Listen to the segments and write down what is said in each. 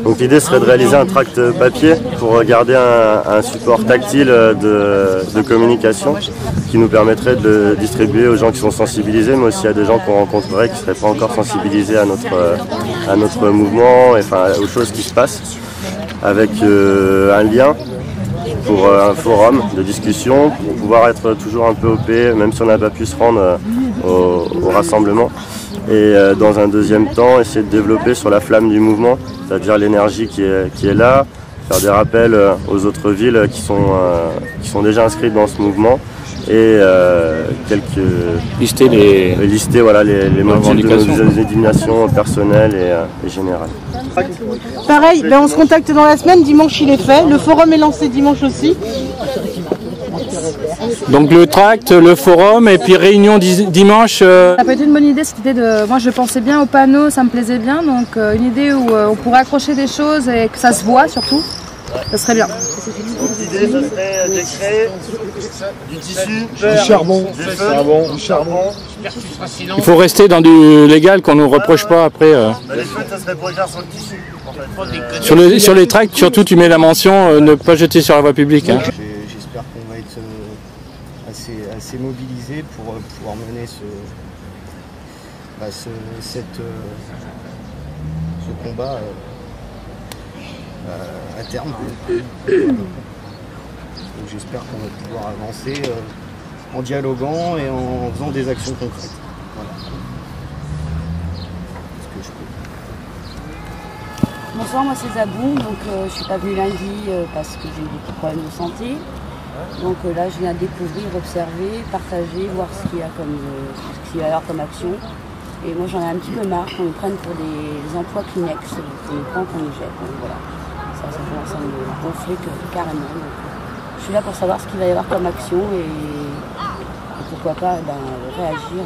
Donc l'idée serait de réaliser un tract papier pour garder un support tactile de communication qui nous permettrait de le distribuer aux gens qui sont sensibilisés, mais aussi à des gens qu'on rencontrerait qui ne seraient pas encore sensibilisés à notre mouvement, et enfin aux choses qui se passent, avec un lien pour un forum de discussion, pour pouvoir être toujours un peu OP, même si on n'a pas pu se rendre au rassemblement. Et dans un deuxième temps, essayer de développer sur la flamme du mouvement, c'est-à-dire l'énergie qui est là, faire des rappels aux autres villes qui sont déjà inscrites dans ce mouvement, et lister voilà, les motifs de nos indignations personnelles et générales. Pareil, on se contacte dans la semaine, dimanche il est fait, le forum est lancé dimanche aussi. Donc le tract, le forum et puis réunion dimanche. Ça peut être une bonne idée cette idée de. Moi je pensais bien au panneau, ça me plaisait bien, donc une idée où on pourrait accrocher des choses et que ça se voit surtout, ça serait bien. L'idée ce serait de créer du tissu, du charbon, du charbon. Il faut rester dans du légal qu'on ne nous reproche pas après. Les feux ça serait pour écrire sur le tissu en fait. Sur les tracts surtout tu mets la mention ne pas jeter sur la voie publique. Hein. J'espère qu'on va être assez mobilisés pour pouvoir mener ce combat à terme. Donc j'espère qu'on va pouvoir avancer en dialoguant et en faisant des actions concrètes. Voilà. Ce que je peux. Bonsoir, moi c'est Zabou, donc je suis pas venue lundi parce que j'ai eu des petits problèmes de santé. Donc là je viens découvrir, observer, partager, voir ce qu'il y a comme action. Et moi j'en ai un petit peu marre qu'on nous prenne pour des emplois Kleenex, qu'on nous prend, qu'on nous jette. Donc voilà, ça commence à me gonfler carrément. Donc, je suis là pour savoir ce qu'il va y avoir comme action et pourquoi pas réagir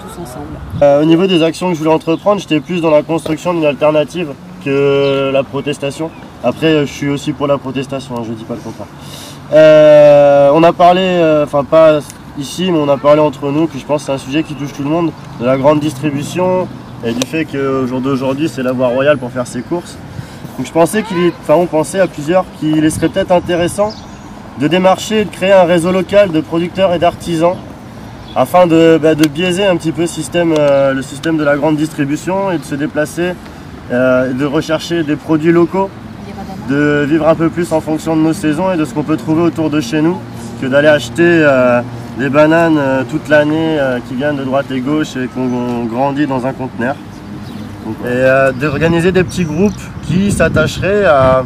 tous ensemble. Au niveau des actions que je voulais entreprendre, j'étais plus dans la construction d'une alternative que la protestation. Après, je suis aussi pour la protestation, hein, je ne dis pas le contraire. On a parlé, enfin pas ici, mais on a parlé entre nous, que je pense que c'est un sujet qui touche tout le monde, de la grande distribution et du fait qu'au jour d'aujourd'hui, c'est la voie royale pour faire ses courses. Donc je pensais on pensait à plusieurs qu'il serait peut-être intéressant de démarcher et de créer un réseau local de producteurs et d'artisans afin de biaiser un petit peu le système de la grande distribution et de se déplacer, de rechercher des produits locaux, de vivre un peu plus en fonction de nos saisons et de ce qu'on peut trouver autour de chez nous, que d'aller acheter des bananes toute l'année qui viennent de droite et gauche et qu'on grandit dans un conteneur. Et d'organiser des petits groupes qui s'attacheraient à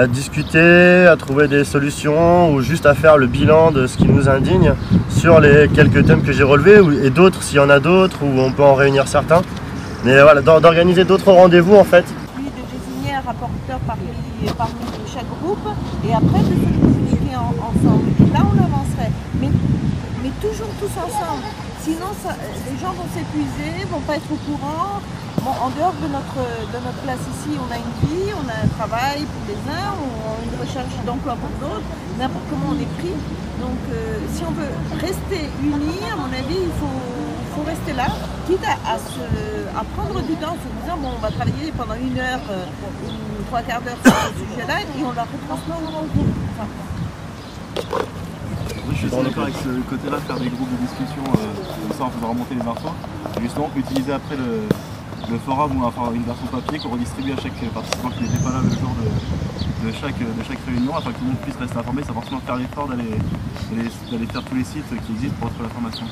discuter, à trouver des solutions ou juste à faire le bilan de ce qui nous indigne sur les quelques thèmes que j'ai relevés et d'autres s'il y en a d'autres où on peut en réunir certains. Mais voilà, d'organiser d'autres rendez-vous en fait. Puis de désigner un rapporteur parmi chaque groupe et après de se communiquer ensemble. Et là on avancerait, mais toujours tous ensemble. Sinon les gens vont s'épuiser, vont pas être au courant. Bon, en dehors de notre place ici, on a une vie, on a un travail pour les uns, une recherche d'emploi pour d'autres, n'importe comment on est pris. Donc si on veut rester unis, à mon avis, il faut rester là, quitte à prendre du temps en se disant bon, on va travailler pendant 1 heure ou 3 quarts d'heure sur ce sujet-là et on la retransmet au groupe. Enfin, oui, je suis d'accord avec ce côté-là, faire des groupes de discussion, comme ça on peut remonter les infos. Et justement, on peut utiliser après le forum ou enfin, une version papier qu'on redistribue à chaque participant qui n'était pas là le jour de chaque réunion afin que tout le monde puisse rester informé sans forcément faire l'effort d'aller faire tous les sites qui existent pour retrouver l'information.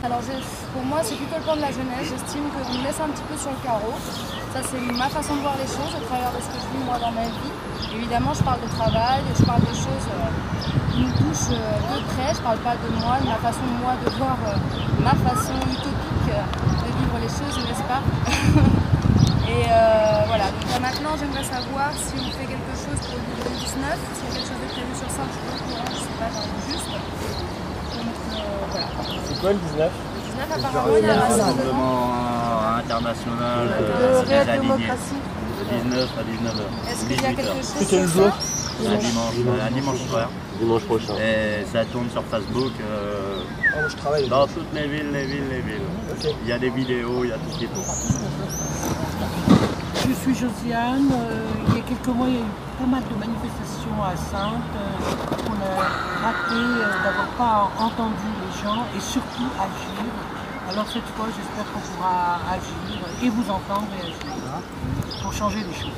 Alors pour moi c'est plutôt le plan de la jeunesse, j'estime qu'on me laisse un petit peu sur le carreau. Ça c'est ma façon de voir les choses au travers de ce que je vis moi dans ma vie. Évidemment je parle de travail, je parle de choses qui nous touchent de près, je parle pas de moi, de ma façon moi de voir ma façon utopique de vivre les choses, n'est-ce pas? Et voilà, donc maintenant j'aimerais savoir si on fait quelque chose pour le 2019, s'il y a quelque chose de prévu sur ça, je suis pas au courant, je sais pas, j'arrive juste. Donc voilà. C'est quoi le 19? Le 19 apparemment il y a un rassemblement international de réelle démocratie. De 19 à 19h. Est-ce qu'il y a quelque chose C'est quel sur jour? Un dimanche soir. Dimanche prochain. Et ça tourne sur Facebook. Je travaille. Dans toutes les villes. Okay. Il y a des vidéos, il y a tout ce qu'il faut. je suis Josiane, il y a quelques mois, il y a eu pas mal de manifestations à Saintes. On a raté d'avoir pas entendu les gens et surtout agir. Alors cette fois, j'espère qu'on pourra agir et vous entendre et agir pour changer les choses.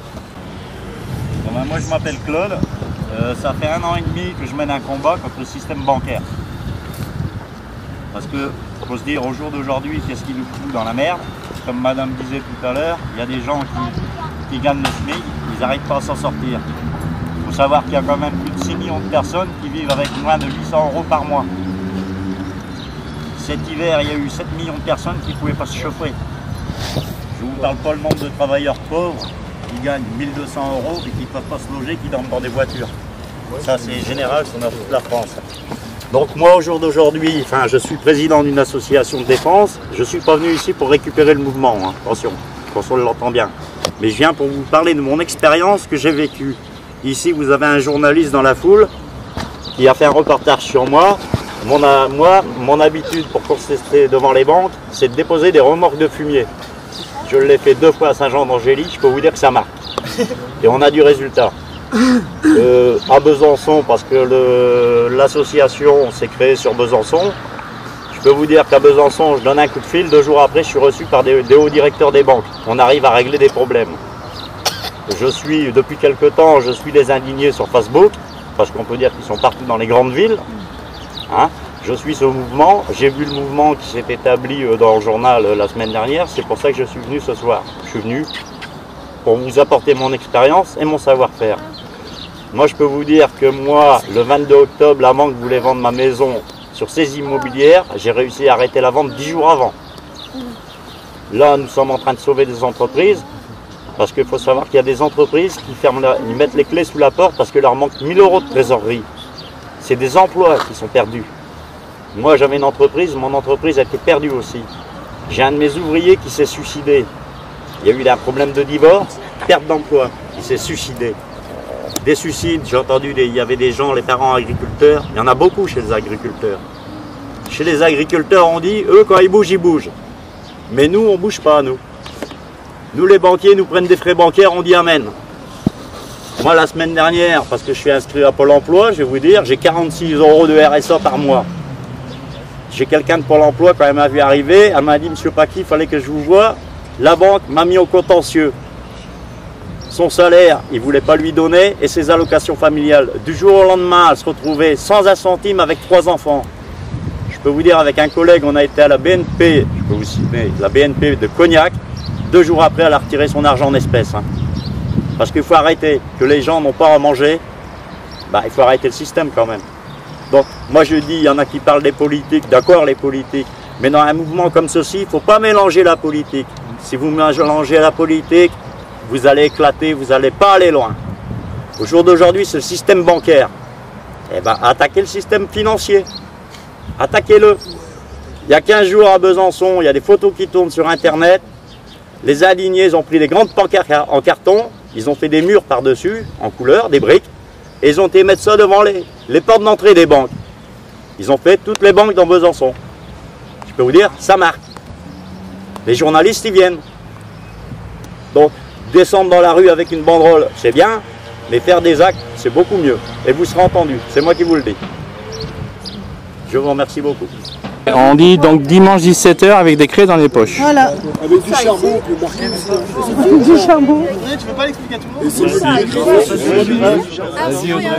Bon ben, moi je m'appelle Claude, ça fait 1 an et demi que je mène un combat contre le système bancaire. Parce que, faut se dire, au jour d'aujourd'hui, qu'est-ce qui nous fout dans la merde? Comme madame disait tout à l'heure, il y a des gens qui gagnent le SMIC, ils n'arrivent pas à s'en sortir. Il faut savoir qu'il y a quand même plus de 6 millions de personnes qui vivent avec moins de 800 € par mois. Cet hiver, il y a eu 7 millions de personnes qui ne pouvaient pas se chauffer. Je ne vous parle pas le nombre de travailleurs pauvres qui gagnent 1 200 € et qui ne peuvent pas se loger, qui dorment dans des voitures. Ça, c'est général, c'est dans toute la France. Donc moi, au jour d'aujourd'hui, enfin, je suis président d'une association de défense. Je ne suis pas venu ici pour récupérer le mouvement, hein. Attention, qu'on l'entend bien. Mais je viens pour vous parler de mon expérience que j'ai vécue. Ici, vous avez un journaliste dans la foule qui a fait un reportage sur moi. Mon habitude pour contester devant les banques, c'est de déposer des remorques de fumier. Je l'ai fait 2 fois à Saint-Jean-d'Angély, je peux vous dire que ça marche. Et on a du résultat. À Besançon, parce que l'association s'est créée sur Besançon, je peux vous dire qu'à Besançon, je donne un coup de fil, 2 jours après, je suis reçu par des hauts directeurs des banques. On arrive à régler des problèmes. Depuis quelque temps, je suis des indignés sur Facebook, parce qu'on peut dire qu'ils sont partout dans les grandes villes. Hein, je suis ce mouvement, j'ai vu le mouvement qui s'est établi dans le journal la semaine dernière, c'est pour ça que je suis venu ce soir. Je suis venu pour vous apporter mon expérience et mon savoir-faire. Moi, je peux vous dire que moi, le 22 octobre, la banque voulait vendre ma maison sur saisie immobilière. J'ai réussi à arrêter la vente 10 jours avant. Là, nous sommes en train de sauver des entreprises, parce qu'il faut savoir qu'il y a des entreprises qui ils mettent les clés sous la porte parce qu'il leur manque 1 000 € de trésorerie. C'est des emplois qui sont perdus. Moi, j'avais une entreprise, mon entreprise a été perdue aussi. J'ai un de mes ouvriers qui s'est suicidé. Il y a eu un problème de divorce, perte d'emploi, il s'est suicidé. Des suicides, j'ai entendu, il y avait des gens, les parents agriculteurs, il y en a beaucoup chez les agriculteurs. Chez les agriculteurs, on dit, eux, quand ils bougent. Mais nous, on ne bouge pas, nous. Nous, les banquiers, nous prennent des frais bancaires, on dit amen. Moi, la semaine dernière, parce que je suis inscrit à Pôle emploi, je vais vous dire, j'ai 46 € de RSA par mois. J'ai quelqu'un de Pôle emploi, quand elle m'a vu arriver, elle m'a dit, monsieur Paquis, il fallait que je vous voie. La banque m'a mis au contentieux. Son salaire, il ne voulait pas lui donner, et ses allocations familiales. Du jour au lendemain, elle se retrouvait sans un centime avec 3 enfants. Je peux vous dire, avec un collègue, on a été à la BNP, je peux vous citer, la BNP de Cognac. 2 jours après, elle a retiré son argent en espèces. Hein. Parce qu'il faut arrêter, que les gens n'ont pas à manger, il faut arrêter le système quand même. Donc, moi je dis, il y en a qui parlent des politiques, d'accord les politiques, mais dans un mouvement comme ceci, il ne faut pas mélanger la politique. Si vous mélangez la politique, vous allez éclater, vous n'allez pas aller loin. Au jour d'aujourd'hui, c'est le système bancaire. Eh bien, attaquez le système financier. Attaquez-le. Il y a 15 jours à Besançon, il y a des photos qui tournent sur Internet. Les indignés, ils ont pris des grandes pancartes en carton, ils ont fait des murs par-dessus, en couleur, des briques, et ils ont été mettre ça devant les portes d'entrée des banques. Ils ont fait toutes les banques dans Besançon. Je peux vous dire, ça marque. Les journalistes, ils viennent. Donc, descendre dans la rue avec une banderole, c'est bien, mais faire des actes, c'est beaucoup mieux. Et vous serez entendu, c'est moi qui vous le dis. Je vous remercie beaucoup. On dit donc dimanche 17 h avec des craies dans les poches. Voilà. Avec du charbon, on peut marquer Du charbon. Tu peux pas l'expliquer à tout le monde? Vas-y, Audrey.